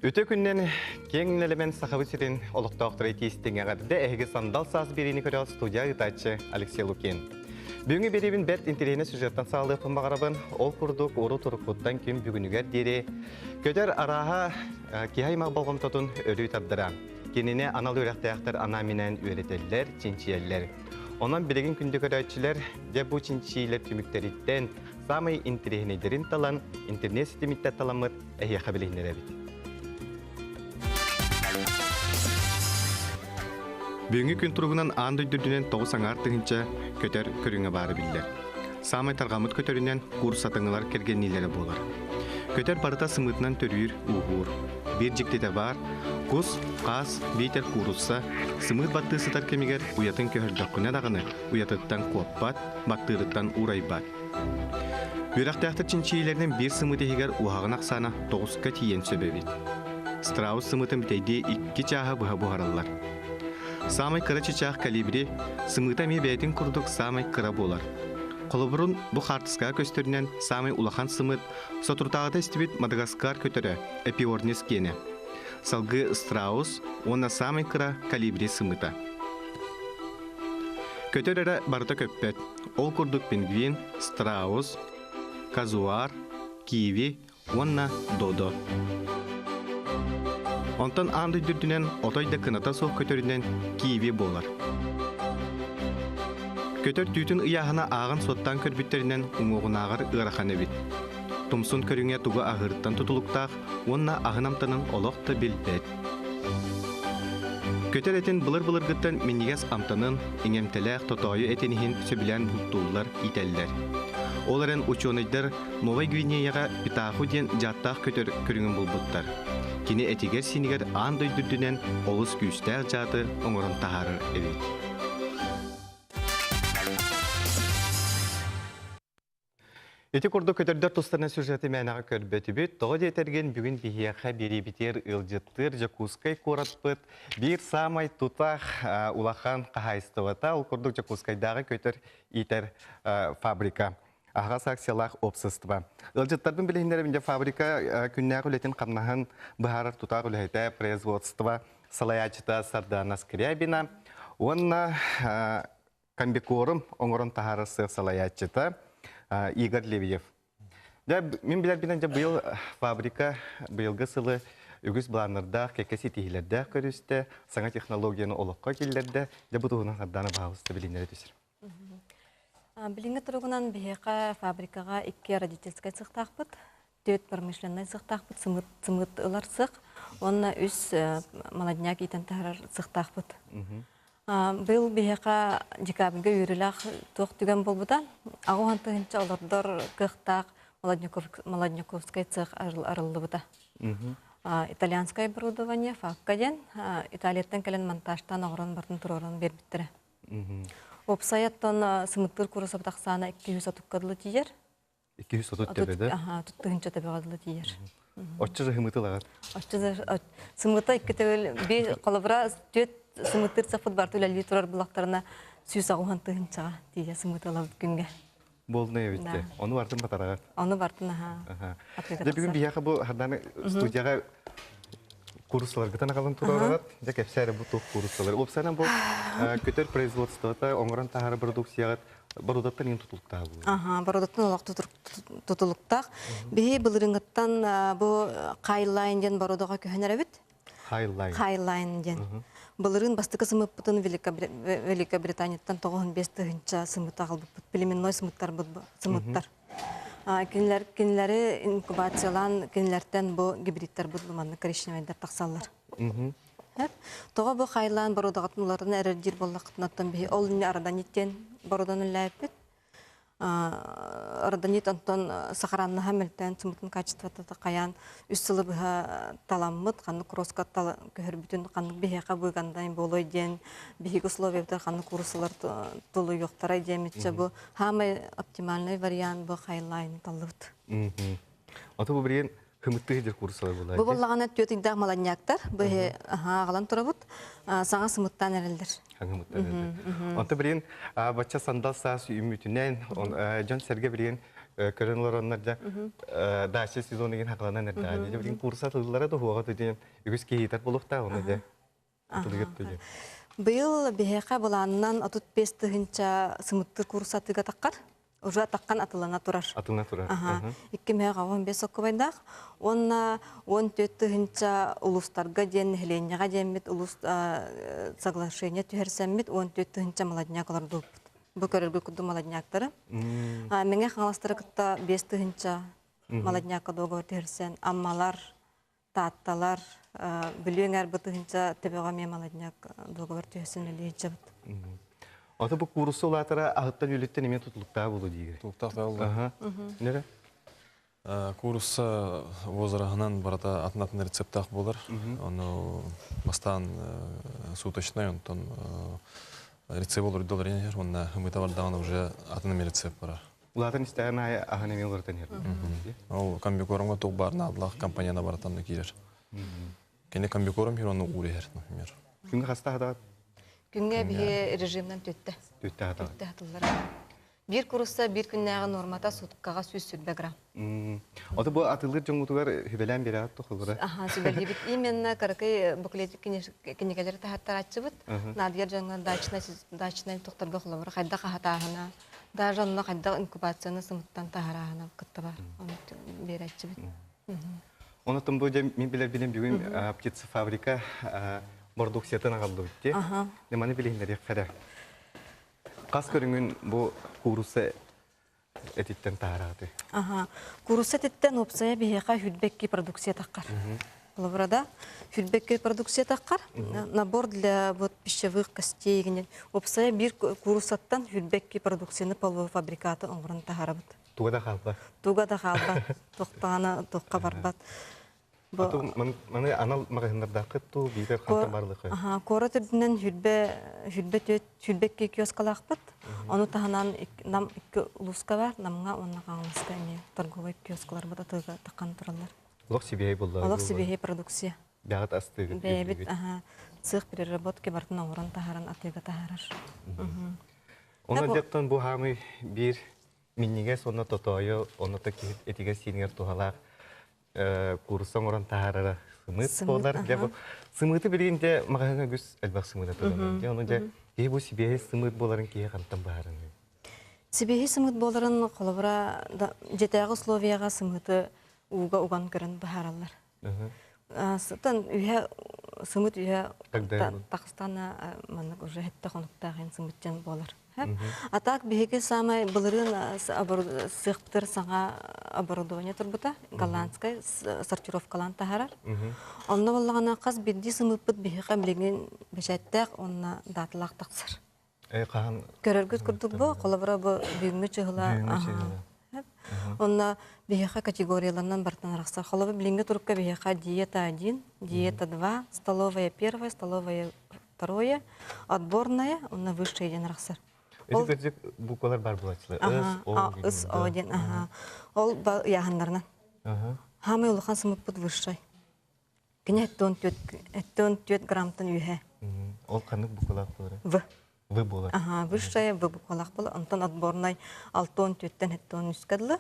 Öte günden keng element sahabı sirin oluqtaqtırı tiyistenge qadıda əhiгі sandal saz birini körə studiya ıtayçı Alexey Lukin. Бүгінгі беребін бәт интерейіне сюжеттан сағылы өпін бағарабын, ол күрдік ору тұрықуттан күн бүгінігер дері. Көтер араға кейхаймақ болғымтатын өрі тардыра. Кеніне анал өрәқтаяқтар ана менен өретелер, чинчиелер. Онан білеген күнді көрәйтшілер, де бұл чинчиелер түміктеріттен самай интерейінедерін талан, интернет системитті таламыд әйе қабілігінер әбіт. Бүгінгі күн тұрғынан аңды дүрдінен 9 аңар тыңынша көтер көріңе бары білдер. Самай тарғамыт көтерінен курс атыңылар кергеннелері болар. Көтер барыта сымытынан төрүйір ұғыр. Bir жіктеті бар, құс, қас, бейтер курусса, сымыт батты сытар кемегер ұятын көхірдіққіне дағыны, ұятыттан қуаппат, баттырыттан урайбат. Бүйрақтаяқты чинчиелерінен бір сымыт егер ұғағын ақсана 9-қа тиен сөбебет. Страус сымытын бітейде 2 чаға бұға бұғаралар. Самай кыра чичақ калибри, сымыта ме бәйтін күрдік самай кыра болар. Қолыбырын бұ қартысқа көстерінен самай улахан сымыт, сотуртағыда істебет Мадагаскар көтірі, эпиорнес кені. Салғы страус, онна самай кыра калибри сымыта. Көтір әрі барыта көппет, ол күрдік пингвин, страус, казуар, киви, онна додо. Онтан аңды дүрдінен отойда кыната соқ көтерінен киеви болар. Көтер түйтін ұяғына ағын соттан көрбіттерінен ұңуғынағыр ұрахан әбіт. Тұмсын көріңе тұғы ағырттан тұтылықтақ, онна ағынамтанын олықты білбет. Көтер әтін бұлыр-бұлыр ғыттан менегес амтанын еңемтеләқ тотойы әтенігін сөбілән бұлттулар итәлілер. Оларын ученыйдар Новай Гвинеяға питаху ден жаттақ көтер көріңін бұлбұттар. Кені әтегер сенегер аңдай дүрдінен олыс күйістәр жаты оңырын тағарыр әбет. Эти курду көтердер тұстарына сюжеті мәнағы көрбеті бет, тоғы детерген бүгін бейеқа бері бітер ұлжыттыр, жакускай қоратпыт, бір самай тұтақ улахан қағайыстывата, ол курду жакускайдағы көтер итер фабрика. Ағас акциялақ опсыстыба. Илжыттардың білігіндерінде фабрика күннәғ үлетін қамнағын бұхарар тұтақ үләйті производства салаячыта Сардана Скрябина. Онна комбикорым оңырын тағарысы салаячыта Игорь Левиев. Мен білер бінен бұл фабрика бұйылғы сылы үгіз бұланырда, кекесі тегілерді көрісті, саңа технологияны олыққа келдерді, бұтығынан Сардана бағылысты біліндері түсір. Билинге тұрғынан бейеқа фабрикаға 2 родительскай сықтақпыт, 4 промышленный сықтақпыт, сымыт ұлар сық, онына 3 молодняк итен тағарар сықтақпыт. Бұл бейеқа декабрге үйрілақ тоқ түген болбыда, ағуан тұхынша олардар қықтақ молодняковскай сық арылды бұда. Итальянское оборудование, факкаден, Италияттан кәлін монтажтан ағыран бартын тұрорын бербіттірі. Опсаяттан сымыттыр курысы бұтақсана 230 қадылы тиер. 230 тәбеді? Тұттығынша тәбі қадылы тиер. Отчызы хымыты лағар? Сымыта 2 тәбел қолыбыра 4 сымыттыр сафыд барту ләлі тұрар бұлақтарына сүйіс ағуған тұғыншаға тиер сымыты лағыд күнге. Болды не өтті? Оны бартын батарағар? Оны бартын, Бүгін бияқы бұл студияға курсалар гытана калын турарат, жак эпсәре бу тук курсалар. Опсанан бу көтөр производствода оңгорон тагары продукцияга бородаттан ин тутулуктаа бу. Бородаттан олак тутулуктаа. Бии былырыңыттан бу Highline ден бородога көһөнөрөбүт. Highline ден. Былырын бастыкы сымыптын Великобританияттан 95 тыгынча сымыт агылып, племенной сымыттар бу сымыттар. Кинләре инкубациялан, кинләртен бу гибридтер булманы коричневайдар тақсалар. Тоға бу Highline бородагатын уларын әрәдир боллақытнаттан бе. Ол не араданеттен бородан үләйпет. Араданет антон сахаранны хамелтен сымытын качествата қаян үс сылы бұға таламмыт, қанны кроска көхір бүтін қанны бейеқа бұйғандайын болой ден, бейгі условиялар қанны курсылар тұлы yoқтарай деметші бұ. Хамай оптимальный вариант бұ Highline талыпты. Аты бұл бірген кымытты едер курсылар болай? Бұл болағаны төтіңдақ маланияқтар, бұғы ағалан тұра бұд, саңа сымыттан әрелдер. Онты бірген бача сандал саас үмітінен, жон сәрге бірген көрөнлөр оннар да дача сезон деген хакыланан эрдэ. Же билин курса тыллара да хуага деген үгүс кейтер болукта оны да. Атылыгыт деген. Быйыл бихека буланнан отут 5 тыгынча сымытты курсатыга таккар. Уже таккан атылана турар. Атылана турар. 215 окубайдах. Онна 14 тыгынча улустарга ден хеленняга демит улус соглашение түһәрсәммит 14 тыгынча молоднyaклар дулп. Бу көрөргө куду молодняктары. Меңе хаңластыры кытта 5 тыгынча молодняка договор түһәрсән аммалар, татталар, билеңәр бытыгынча тебега ме молодняк договор түһәрсән элечеп. Ата бу курсы улатара агыттан үлеттен эме тутулукта болду диге. Тутулукта болду. Нере? Курсы возрагынан барата атнатын рецептах болар. Оны бастан суточный онтон рецепт болор доллар янер, онна хымыта бардаганы уже атының рецепт бар. Улатын истәгән ай аханы мен улартан ер. Ол комбикорумга тук барна адлах компанияна баратан кирер. Кене комбикорум хир оны урер, например. Кимге хаста хада? Күнгә бие режимнан төттә. Төттә хада. Төттә хатылар. Bir kursa bir günнәгә нормата суткага сүз сүрбәграм. Ата бу атылыр жоңутугар хибелән бере атты хылгыра. Аха, сүбәлге бит именно каракай буклет кинекелер тахаттар ачыбыт. Надир жаңа дачная токтарга хылабыр. Хайда хатагына. Даже онна хайда инкубацияны сымыттан тахарагына кыттыба. Оны берәчибит. Оны тым бу мен билер билем бүгүн птица фабрика продукциятын агалды битти. Неманы билендер якфара. Кас көрүнгүн бу курсы этиттен таараты. Курсы этиттен опсая бихека хүлбекки продукция таккар. Лаврада хүлбекки продукция таккар. Набор для вот пищевых костей генен. Опсая бир курсаттан хүлбекки продукцияны полуфабрикаты оңгурун таарабыт. Тугада калба. Тугада калба. Токтана токка барбат. Маны анал магазиндарда кытту бибер хатта барлыгы. Кора түрдүнөн хүлбекке киоскалакпыт. Оны таханан нам 2 улуска бар, намга онна каңлыска эме торговый киоскалар буда тыга таккан туралар. Лох себе булды. Лох себе продукция. Бягат астыгы. Бебит, цех переработки бартын орын тахаран атыга тахарар. Оны деттен бу хамы бир минниге сонна тотойо, оны та этиге синер тухалак курсын орын тахарара сымыт болар. Сымыты билгенде магазинга күз элбак сымыта турган. Оны же бу себе сымыт боларын кие кантан баарын. Себе сымыт боларын колобра жетеги условияга сымыты уган көрөн бааралар. Сытан үйе сымыт үйе Тахстана маннык уже хетте конуктагын сымытчан болар. А так беге самай былырын сыктыр саңа оборудование турбута голландская сортировкалан тахарар. Онна боллагана каз бидди сымыппыт беге билген бешеттек онна датылак таксыр. Кахан Көрөргүт курдук бу колобра бу бүгүнгө чыгыла. Онна беге категориялардан бартан рахса холобы билинге турукка беге диета 1, диета 2, столовая 1, столовая 2, отборная, онна высшая ден рахсар. Эти буквалар бар булачылар. Ыс, один, Ол яғандарынан. Хамы улыхан сымыппыт высшай. Кіне 14 граммтан үйе. Ол қанық буквалар болар? В болар. Высшая В буквалар болар. Онтан отборнай 6-14-тен 7-13 кадылы.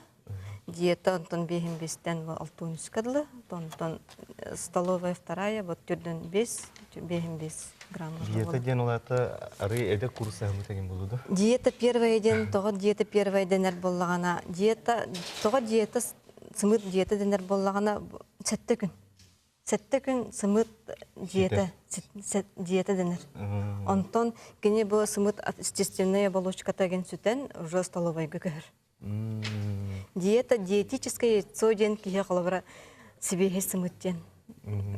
Диета онтан 5-5-тен 6-13 кадылы. Онтан столовая 2, вот 4-5, 5-5 грамм. Диета ден олаты ары эде курсы амытаген болуду? Диета первая ден, тоғы диета первая денер боллағана. Тоғы диета, сымыт диета денер боллағана 7 күн. 7 күн сымыт диета денер. Онтон кене бұл сымыт естественная оболочката ген сүтен уже столовайга көхір. Диета диетическое яйцо ден кие қалабыра себеге сымыт ден.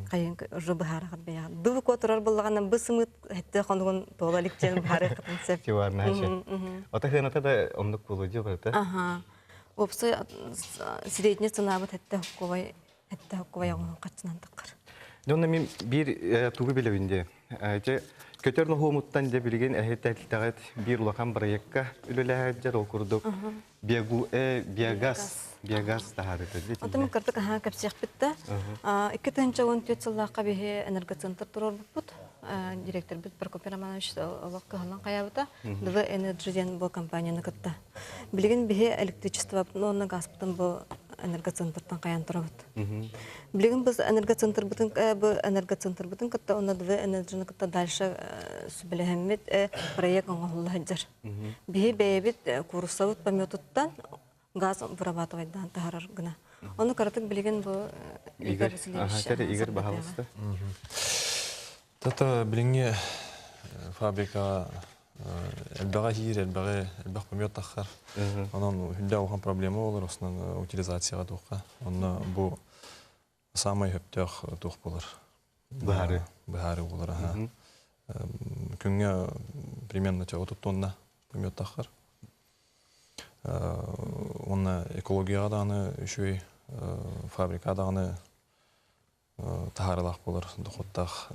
Кайын уже бахарагат бая. Ду котурар боллаганан бу сымыт хетте хонугун тоолаликтен бахарагатын сеп. Тиварна ача. Ата хената да ондук болуду барта. Опса средняя цена вот хетте хокковай огон качынан таккар. Донна мен бир тугу билебинде. Же көтөрнө хомуттан де билген эхеттагат бир улакан проектка үлеләҗәр окурдук. Биогаз тахарыты. Антым кырдык капсих битте. 2014 жыллакка бе энергоцентр турар бут. Директор бит Прокопий Романович Локкалан каябыта. Дв Energy ден бу компанияны кытта. Билигин бихе электричество, онна газбытын бу энергоцентртан каян турабыт. Билигин біз энергоцентр бутын кытта онна две энергияны кытта дальше сүбелехеммет проект оңолла хаджар. Бихе бейбит курсавыт памётуттан газ вырабатывайдан тахарар гына. Оны каратык билигин бу Игорь бахалысты. Тата билинге фабрика элбага хир, элбага памёт тахар. Анан хүлдә алган проблема булыр, осынан утилизацияга туққа. Онна бу самай хөптөх туқ булыр. Бахары булыр. Күнгә примерно 30 тонна памёт тахар. Онна экологияга да аны үшөй фабрикада аны тахаралак булыр, дохоттах.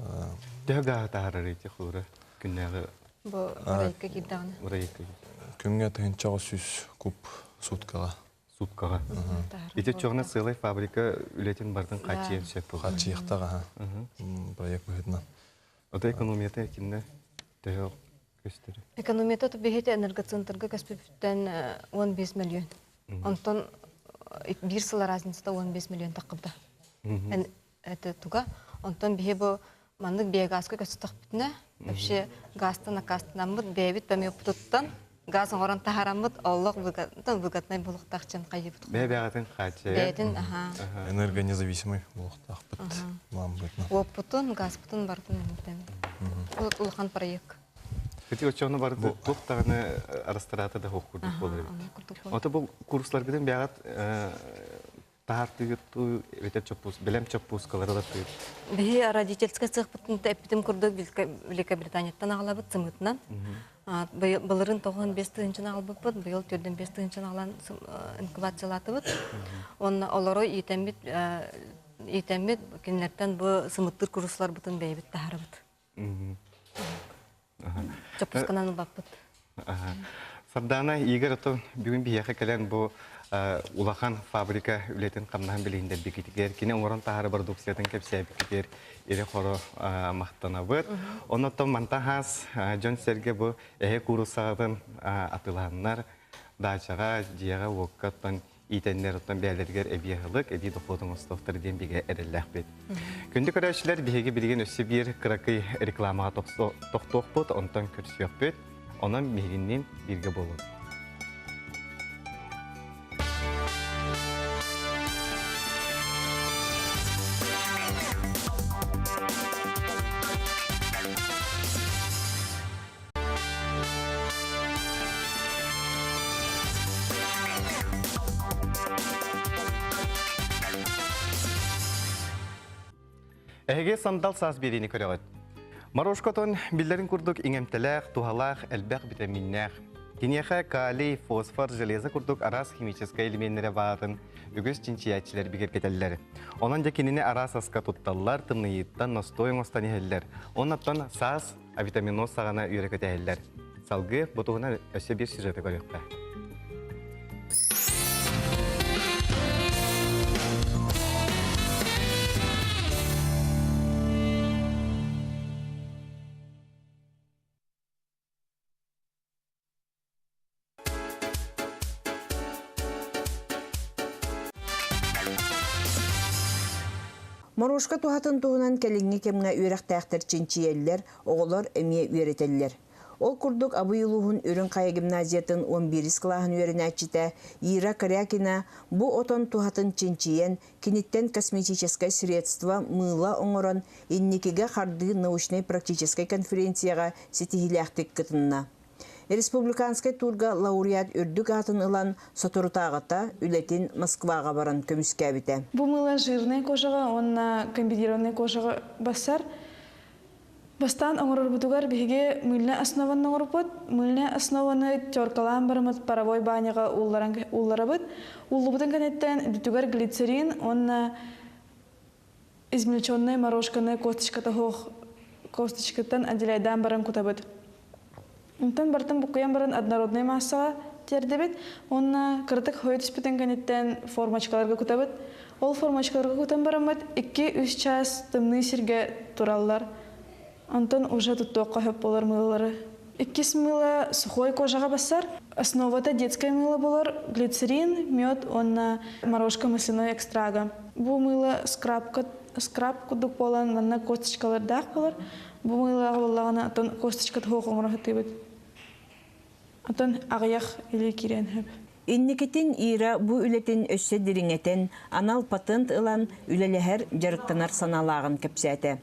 Дәга тахарар ите хуры. Күннәге бу райка киддагына. Күнгә тыгынча 100 куб суткага. Ите чоғына сылай фабрика үлетін бардың қачиен шеп бұл. Қачиықтаға проект бұхетна. Ода экономията екінді дәйіл көстері. Экономията бейхеті энергоцентрға көспептен 15 миллион. Онтон бір сылы разницата 15 миллион таққыбда. Это туга. Онтон бейхе бұл мандық бейгазға көстіқ бітіне. Вообще газтан акастынамыд бейбіт бәмей бұтыттан. Газын оран тахарамыд, Аллах выгодный болуқтақчын қайыбыд. Бәбәғатын қачы? Бәйдін, Энергонезависимый болуқтақ бұд. Опытын, газ бұтын бардың. Бұл ұлған проект. Көте өтчоғыны барды бұқтағыны арастыраты да хоқ күрдік болыр. Ота бұл курслар біден бәғат тахарты ютту, білем чөппус қалары да тұйып. Бәйі родительская цех бұтын тәппітім күрдік Великобританияттан ағылабыд цымытынан. Былырын 95 тыгынчын албып бут, быйыл 4-5 тыгынчын алан инкубациялаты бут. Онна олорой итемит кинлерден бу сымыттыр курслар бутын бейбит тахары бут. Чапусканан бап бут. Сардана Игорь ото бүгүн бияка келен бу улахан фабрика үлетін қамнан білейіндер бекетігер. Кене оңырын тағары продукциятын кепсия бекетер ері қоры мақтана бұд. Оныттан мантахас Джон Серге бұл әйе курусағын атыланнар дачаға, жияға уаққаттан итенлер оттан бәлергер әбияғылық, әбей доқудың ұстықтыр ден беге әрілләқ бет. Күнді көрәшілер беге білген өсі бір қырақы рекламаға тоқтоқ бұд, онтан көрсіяқ бет, онан мегіннен бірге болуд. Әге сандал саз берені көріғыд. Марошкотон білдерін күрдік еңемтіләқ, тухалақ, әлбәқ витаминнәқ. Кенеға калий, фосфор, железа күрдік арас химическа элементтері бағытын үгіз чинчиятчілер бігер кетелілер. Онан жекеніне арас асқа тұтталылар, тымныйыттан, настойын остан ехелілер. Онаттан саз, авитаминоз сағана үйрек өтәхелілер. Салғы бұтығына өсе бір сюжеті көріқпә. Морошка тухатын туһунан келинге кемге үйрәктәхтер чинчиелләр, оғылар әмие үйрәтелләр. Ол курдук абыйылуһун үрін қая гимназиятын 11 клаһын үйрәнәчите Ира Корякина бу отон тухатын чинчиен киниттен косметическое средство мыла оңорон инникиге харды научной практической конференцияға сетихиләхтик кытынна. Республиканскай турга лауреат үрдік атын ылан сотурутағыта үлетін Москваға баран көміскәбіті. Бұл мыла жирный кожаға, онна комбинированный кожаға басар. Бастан оңырыр бұтығар бігеге мыльна основаны оңыр бұд. Мыльна основаны теркалан барымыд паровой баняға уллара бұд. Уллы бұдың кәнеттен бүтігар глицерин, онна измельченный морошканы косточкаттан отделяйдан баран күта бұд. Онтан бартын бұқиян барын однородный массаға тердебет, онна кыртык хойт испитен кәнеттен формачкаларға күтабет. Ол формачкаларға күтен барамет 2-3 час тымны сирге тураллар. Онтан уже тұттуаққа хөп болар мылылары. 2 мыла сухой кожаға басар. Основата детское мыло болар, глицерин, мед, онна морожка масляной экстрага. Бу мыло скраб кудук болан, манна косточкалар дақ болар. Бу мыло болағына атон косточка тоқ оңырға тибет. Атон ағаяқ или кирен хөп. Инникетин ира бу үлетин өссө дириңетен анал патент ылан үлелехер жарыктанар саналаагын кепсәте.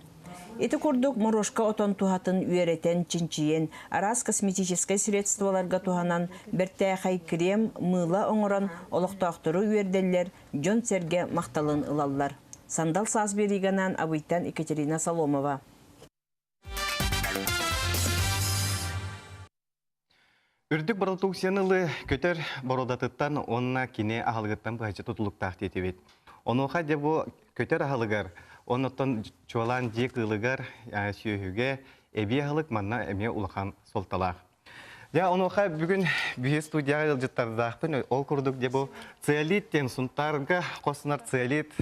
Эти курдук морошка отон тухатын үйретен чинчиен арас косметическое средстволарга туханан бертәхай крем, мыла оңорон олоқтақтыру үйерделлер жон серге мақталын ылаллар. Сандал Сазбериганан Абыйтан Екатерина Соломова. Үрдік барылтуқсенылы көтер бородатыттан онына кене ағалғыттан бұғайчы тұтылықтақ детебет. Онуға дебу көтер ағалығар, онықтан чуалан дек ылығар сүйігі әбе ағалық манна әме ұлыған солталақ. Онуға бүгін бүйе студияға жылжыттардақпын, ол күрдік дебу циолиттен сұнтарға қосынар циолит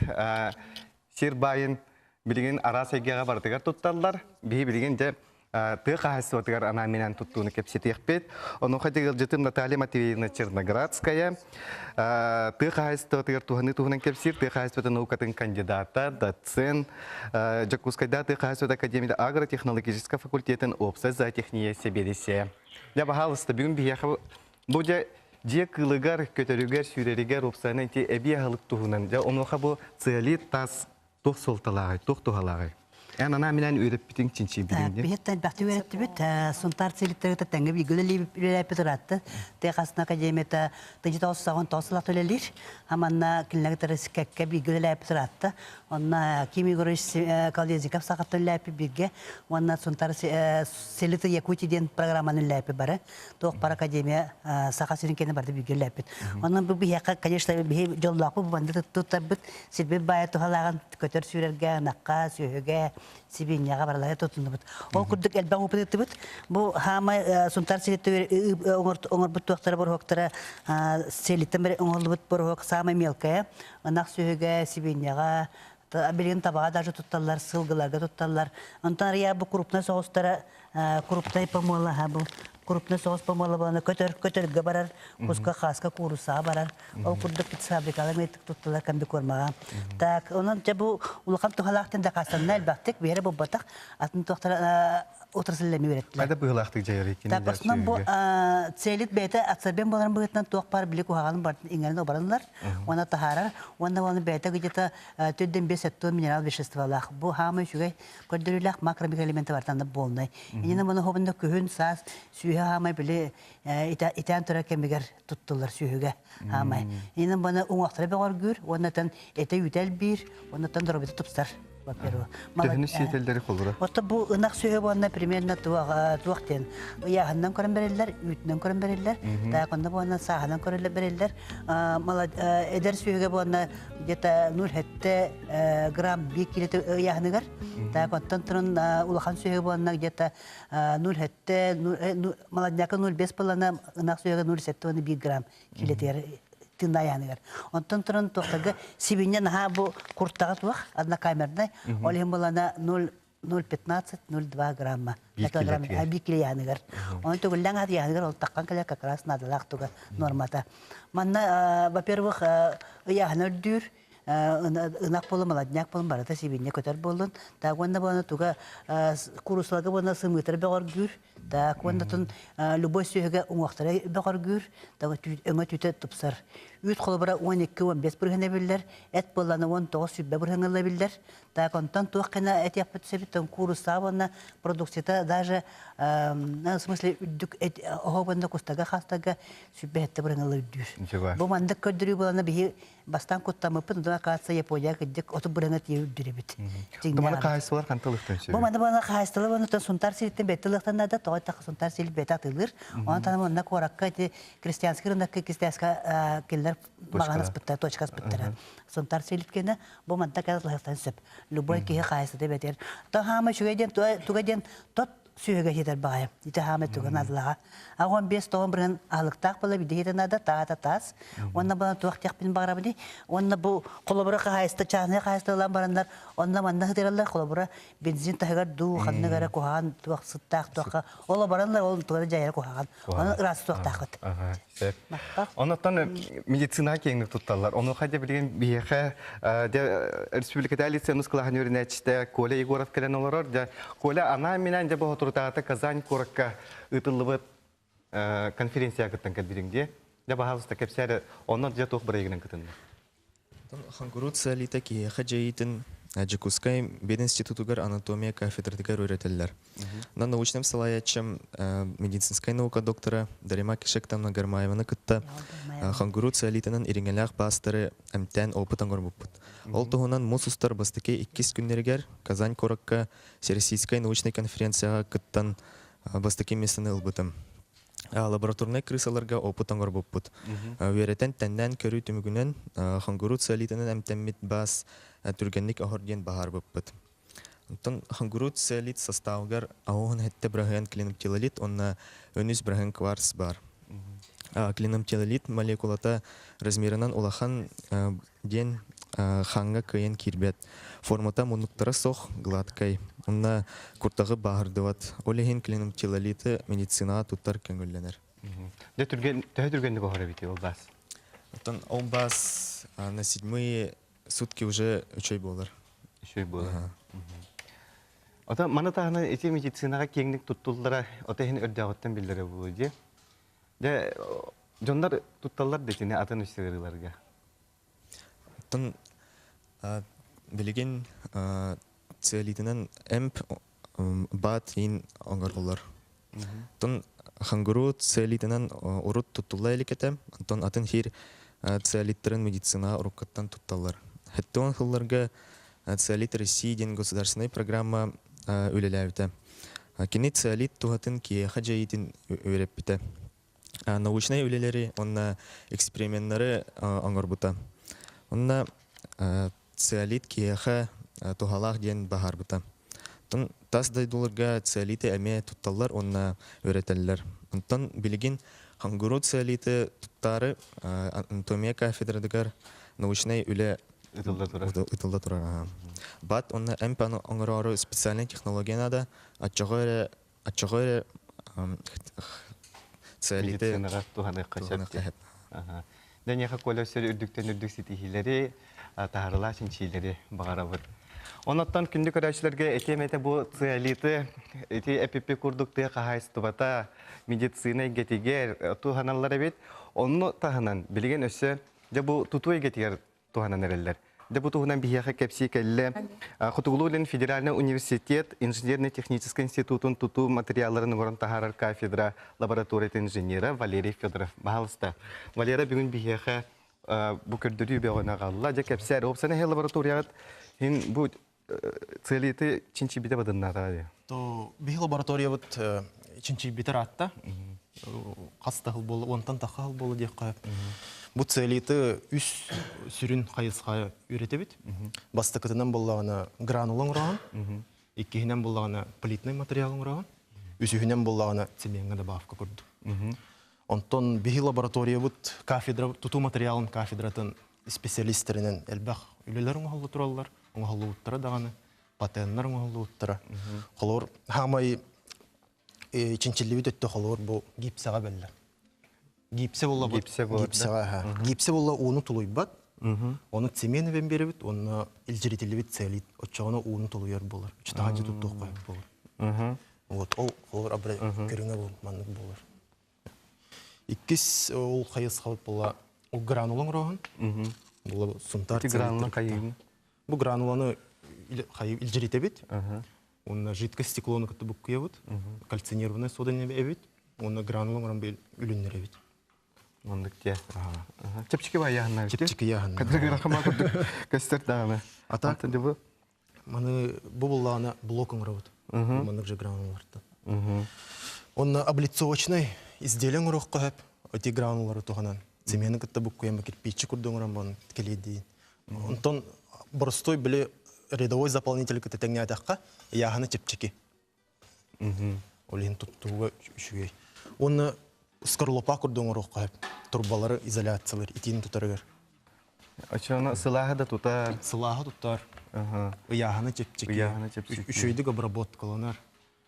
сербайын білген арасайгеға бардығар тұтталар, бейі білген де Тык ахайсотыгар ана менен туттууну кепсетекпет. Онуха дегил жытым Наталья Матвеевна Черноградская. Тык ахайсотыгар тугунан кепсир, тык ахайсоты наукатын кандидата, доцент. Жакускайда тык ахайсоты академияда агротехнологического факультетин опса за техния себедесе. Я пожалуйста, бүгүн бияха буде дек кылыгар көтөрүгөр сүйреригер опсаны те эбияхалык тугунан. Онуха бу циолит тас тох солталагай, тох тухалагай. Ана менен үйрөп битин чинчи билинди. Беттен бакты үйрөттү бит. Сунтар селиттерге теңге бигөле леп туратты. Техасна академияда тыжыта осагон тосла төлелир. Аманна кинлегтерискекке бигөле леп туратты. Онна кимигорис колледжикап сагат леп бирге. Онна сунтар селитте Якутиден программаны леп бары. Ток пар академия сагасырын кене барды бигөле леп. Онна бу бияка, конечно, би жоллакы бу банда туттабыт. Силбе баяты халаган көтөр сүрерге, накка сүйөгө Сибиньяга барлай тотунду бут. Ол курдук элбан опыты бут. Бу хама сунтар селитте оңор бут токтора бор хоктора селиттен бер оңор бут бор хок самый мелкая. Анак сүйөгө Сибиньяга билген табага даже тутталар, сылгыларга тутталар. Антар я бу крупный соустара, крупный помола бу. Крупный соус помола бана көтөргө барар, куска хаска куруса барар. Ол курдук фабрикалар метик тутталар камби кормага. Так, онан жабу улакан тухалактан да кастанна элбактык бере бу батак атын токтора отраслелеми береттилер. Айда быйлактык жайыр экен. Так, басынан бу целит бете атсабен боларын быгытнан туак бар билик угаганын бардын иңерин обаранлар. Она тахарар, оны бете где-то төдден 5 минерал веществолах. Бу хамы шугай көрдөрүлак макромикроэлементы бартанда болной. Инен муну хобунда көһүн саас сүйө хамай биле итан тора кемигер туттулар сүйөгө хамай. Инен муну уңактыра бегор гүр, оннан эте үтел бир, оннан дробит тупсар. Төгүнү сиетелдери колура. Вот бу ынак сүйө болна примерно туактен. Ягандан көрөн берелер, үтнөн көрөн берелер. Да конда болна сагандан көрөн берелер. Мала эдер сүйөгө болна где-то 0,7 грамм 1 кило ягыныгар. Да контан турун улахан сүйөгө болна где-то 0,7 мала дяка 0,5 болна ынак сүйөгө 0,7 1 грамм килотер. Тиндаяныр. Онтон туран тоқтага сибинен бу курттага туах одна камерда олем болана 0,15-0,2 грамма. Это грамм абикиляныр. Он то гулянга яныр ол таккан кале как раз надо лахтуга нормата. Манна во-первых яныр дүр ынак болу маладняк болу барата сибинне көтөр болун. Та гонда бона туга куруслага бона сымытыр бегор гүр. Та гонда любой сүйөгө уңактыра бегор гүр. Та өңө түтө тупсар. Үт холбара 12-15 бүргене биллер, эт боланы 19 сүббе бүргене биллер. Та контан туаккана эт яппыт себиттен куруса бона продукцияда даже в смысле үддүк эт огобанда кустага хастага сүббе этте бүргене дүр. Бу манда көдүрү боланы бии бастан куттамыппын, да каатса Япония кидик оту бүргене тиү дүрүбүт. Тумана кайсылар кантылыктан сөйдү. Бу манда бана кайсылар бана сунтар силиттен беттилыктан да тойтак сунтар силит бетатылыр. Онан танамына коракка крестьянский рынок крестьянска Маганас бітті, точкас біттірі. Сонтар селіпкені бұл мадда қазылығыстан сөп. Любой кейі қайсы деп етер. Та хамы шүгейден, тугайден тот сүйеге хитер бағайым. Ите хамет түген адылаға. Ағуан 5-9 бірін алықтақ бұла биді хитен ада тас. Онна бұна туақтияқ білін бағыра біді. Онна бұл қолыбыра қағайысты, чағыны қағайысты олан барандар. Онна манна хитерлер қолыбыра бензин тағығар ду, қанны ғара қуған, туақ сыттақ туаққа. Ола барандар ол туғары жайыр қуған. Оны ұрасы туақтақ бұд. Онықтан медицина кеңдік тұтталар. Оны қайда білген бейеқі республикада лиценус қылағын өрін әчісті Коля Егоров кәлен оларыр. Коля ана менен де бұл тұртағаты Казань қорыққа ұтылыбыт конференция күттін кәдберіңде. Бағалысты кәпсәрі онын жа тоқ бір егінен күтінді. Хангуруция литаки хаджаитин Джекускай бединститутугар анатомия кафедрдыгар өйрәтелләр. На научным салаячым медицинская наука доктора Дарима Кишектамна Гармаеваны кытта хангуруция литанын ириңеләк бастыры әмтән опытан горбуппут. Ол туһунан мусустар бастыке 2 күннәргәр Казань коракка Всероссийская научная конференцияга кыттан бастыке месаны ылбытым. Лабораторный крысаларга опытан горбуппут. Веретен тәннән көрү түмүгүнен хангуруция литанын әмтәммит бас түргенник ахорден бахар буппут. Онтон хангуруция лит составгар аоон хетте брахен клиномтилолит онна өнүс брахен кварц бар. Клиномтилолит молекулата размерынан улахан ден ханга кыйын кирбет. Формата мунуктара сох гладкай. Онна куртагы бахардыват. Олехин клиномтилолиты медицина туттар көңүлленер. Түргенді бахара бите ол бас? Онтон ол бас на 7 сутки уже үчөй болар. Үчөй болар. Ота мана тағына эти медицинаға кеңдік туттулдара отахин өрдәғыттан білдірі болды. Де жондар тутталар детіне атын үстігірілерге. Тон білген циолитинен эмп бат ин оңғар олар. Тон хангуру циолитинен урут туттулла елікеті, тон атын хир циолиттерін медицина уруккаттан тутталар. Хэттуан хылларга циолит России ден государственная программа үлеләвіті. Кені циолит туғатын кие хаджаитин өреппіті. Научная үлелері, онна эксперименттары оңғар бұта. Онна циолит киеха туғалақ ден бағар бұта. Тас дайдуларга циолиты әме тутталар, онна өретелілер. Онтан білген хангуру циолиты туттары анатомия кафедрадыгар научная үле Итылда тура. Бат онна эмпаны оңырары специальный технологияна атчағыры циолиты медицинаға туғаны қашап. Дәнеға коля сөрі үрдіктен үрдік сетихилері, тағырыла шинчилері бағара бұд. Онаттан күнді көрәшілерге әтеметі бұл циолиты, әте әпепе күрдікті қағайыстыбата медицина гетігер туғаналар әбет, оны тағынан білген өсі, бұл тұтуы гетігер туғанан әрелер. Депутуғынан бияқы кәпсі кәлі Құтығылуылын Федеральный университет инженерно-технический институтын тұту материаларын орын тағарар кафедра лаборатория инженері Валерий Федоров. Бағалысты. Валерия бүгін бияқы бұл көрдірі беғына қалыла. Де кәпсі әрі опсаны хей лабораторияғыт бұл целиеті чинчи біте бадынна тағады. Бихи лаборатория бұд чинчи бітер атта. Қасты қыл болы, онтан тақы қыл болы дек қайып. Бұл целиеті үс сүрін қайысқа үйреті бит. Басты кітінен болағына гранулың ұраған, еккейінен болағына политный материалың ұраған, үсігінен болағына цемеңі да баавқа көрді. Онтон бихи лаборатория бұд кафедра, тұту материалын кафедратын специалистерінен әлбәқ үлелер оңғалы тұралылар, оңғалы ұттыра дағаны, патеннар оңғалы ұттыра. Қолор, хамай чинчилли бит өтті қолор бұл гипсаға бәлілер. Гипсе болла уны тулуйбат, оны цеменовен беребит, оны илжирителебит целит, отчағына уны тулуяр болар. Үчтаған же туттуқ қайып болар. Вот, ол қолыр абырай көріңе бол, маннық болар. Иккис ол қайыз қалып бола, ол гранулың рағын, бола сұнтар целит. Бұл грануланы илжирителебит, оны жидкость стеклоны күтті бұқ күйебіт, кальцинированный содан әбет, оны гранулың рағын үліннер әбет. Ондық те. Чепчики ба яғынна? Чепчики яғынна. Кәдіргі рақыма күрдік көстер дағыны. Атақ, маны бұлағына блокың рауыд. Манық же грануларды. Оны облицовочный изделен ұрық қойып, өте гранулары туғанан. Цемені күтті бұқ көйемі кірпейші күрдің ұрам бұны тікелей дейін. Онтон бұрыстой білі рядовой заполнитель күтті тәңне атаққа яғыны чепчики. Олин туттуга үшүгей. Оны скорлопа курдуң орукка турбалары изоляциялар итин тутарыгар. Ачана сылаһы да тутар. Сылаһы туттар. Ыяһаны чепчек. Ыяһаны чепчек. Үшөйдүк обработкаланар.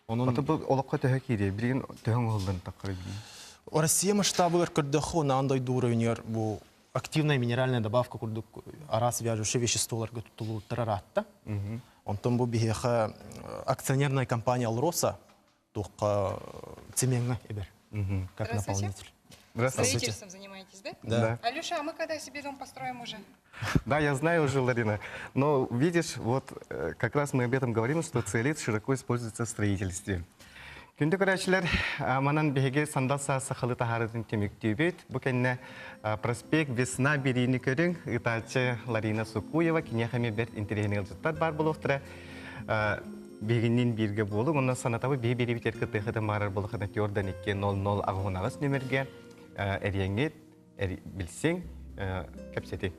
Онун Аты бу олакка төһө кире, билген төһөң олдан таккыр. Россия масштабы көрдөх, на андай уровень бу активная минеральная добавка курдук ара свяжущие веществолар готовлуттар аратта. Онтон бу бихеха акционерная компания Алроса тухка цеменга эбер. Как наполнитель. Строительством занимаетесь, да? Да. Алеша, а мы когда себе дом построим уже? Да, я знаю уже, Ларина. Но видишь, вот как раз мы об этом говорим, что целлит широко используется в строительстве. Күнді көрәшілер, манан беге сандал сасы қылы тахарытын темектебет. Бұл кәнне проспект Весна берейіні көрің, ұтачы Ларина Сукуева, кенеқаме бір интерегенел жұттар бар бұл оқтыра. Бегінен бірге болу, ондан санатабы бей-бері бітер күттіғыды марар болу қына көрден 200 ағуынағыз нөмерге әреңет, білсең, көпсетің.